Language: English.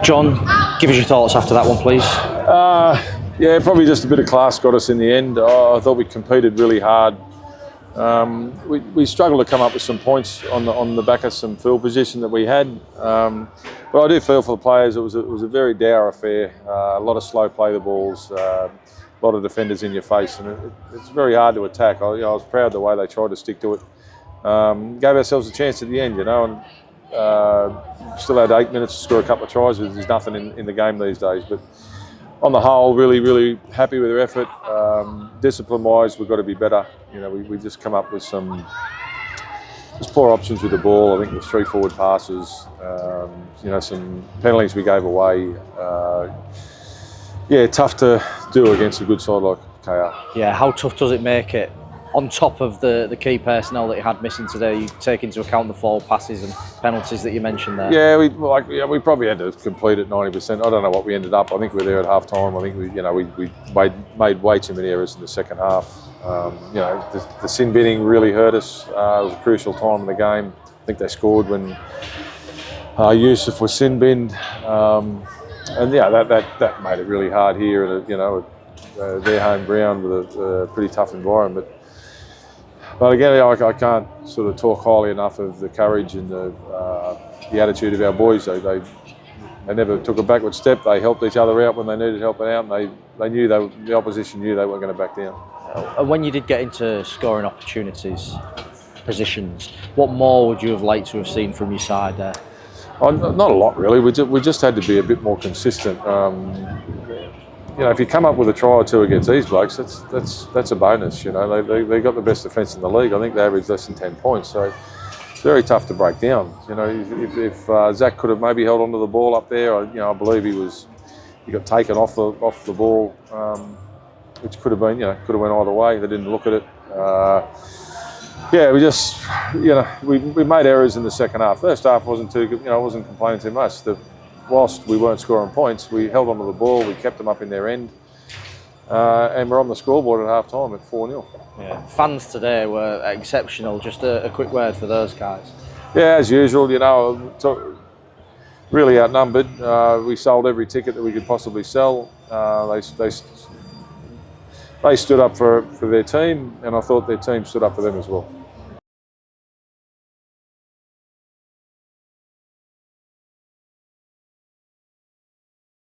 John, give us your thoughts after that one, please. Yeah, probably just a bit of class got us in the end. I thought we competed really hard. We struggled to come up with some points on the back of some field position that we had. But I do feel for the players. It was a very dour affair. A lot of slow play the balls. A lot of defenders in your face, and it's very hard to attack. I was proud of the way they tried to stick to it. Gave ourselves a chance at the end, and still had 8 minutes to score a couple of tries. There's nothing in the game these days, but on the whole, really happy with their effort. Discipline-wise, we've got to be better. We just come up with some just poor options with the ball. I think the 3 forward passes, some penalties we gave away. Tough to do against a good side like KR. Yeah, how tough does it make it? On top of the key personnel that you had missing today, you take into account the forward passes and penalties that you mentioned there. Yeah, we probably had to complete at 90%. I don't know what we ended up. I think we were there at half time. I think we made way too many errors in the second half. The sin binning really hurt us. It was a crucial time in the game. I think they scored when Yusuf was sin binned, that made it really hard here at their home ground with a pretty tough environment. But again, I can't sort of talk highly enough of the courage and the attitude of our boys. They never took a backward step. They helped each other out when they needed helping out, and they knew the opposition knew they weren't going to back down. And when you did get into scoring opportunities, positions, what more would you have liked to have seen from your side there? Not a lot, really. We just had to be a bit more consistent. If you come up with a try or two against these blokes, that's a bonus. They got the best defence in the league. I think they averaged less than 10 points, so it's very tough to break down. If Zach could have maybe held onto the ball up there, I believe he got taken off the ball, which could have been, could have went either way. They didn't look at it. We made errors in the second half. First half wasn't too good. I wasn't complaining too much. Whilst we weren't scoring points, we held onto the ball, we kept them up in their end, and we're on the scoreboard at half time at 4-0. Yeah. Fans today were exceptional. Just a quick word for those guys. Yeah, as usual, really outnumbered. We sold every ticket that we could possibly sell. They stood up for their team, and I thought their team stood up for them as well.